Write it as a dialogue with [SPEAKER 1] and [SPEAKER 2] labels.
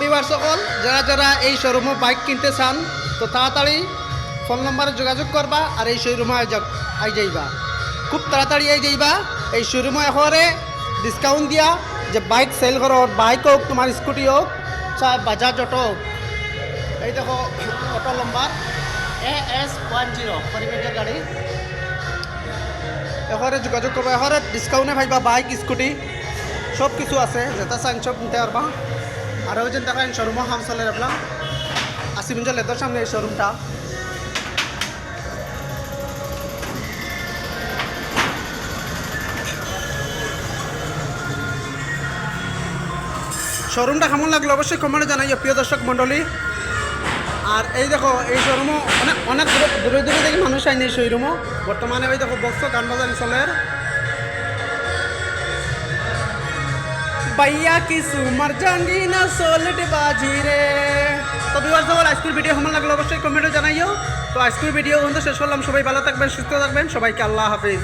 [SPEAKER 1] viewers সকল যারা যারা এই শোরুমে বাইক কিনতে চান তো তাড়াতাড়ি ফোন নম্বরে যোগাযোগ করবা আর এই শোরুমে আই যাইবা খুব তাড়াতাড়ি আই যাইবা এই শোরুমে এখরে ডিসকাউন্ট দিয়া যে বাইক সেল করো বাইক হোক তোমার স্কুটি হোক চাই বাজাজ অটো হোক এই দেখো অটো নম্বর AS10 পরিবেশের গাড়ি এখরে যোগাযোগ করবা এখরে ডিসকাউন্টে পাইবা বাইক স্কুটি সব কিছু আছে যেটা চাইন সব নিতে পারবা আর ওই যে দেখেন শোরুমও হাম চলে আপনার আসিমঞ্জ লেদার সামনে এই শোরুমটা শোরুমটা কেমন লাগলো অবশ্যই কমেন্টে জানাইও প্রিয় দর্শক মণ্ডলী আর এই দেখো এই শোরুমও অনেক অনেক দূরে দূরে থেকে মানুষ আইনি এই শোরুমও বর্তমানে ওই দেখো বক্স গান বাজান চলের भैया की सुमर जानी ना सोलट बाजी रे তো ভিউয়ার্স সকল আজকের ভিডিও কেমন লাগলো অবশ্যই কমেন্টে জানাইও তো আজকের ভিডিও বন্ধু শেষ করলাম সবাই ভালো থাকবেন সুস্থ থাকবেন সবাইকে আল্লাহ হাফেজ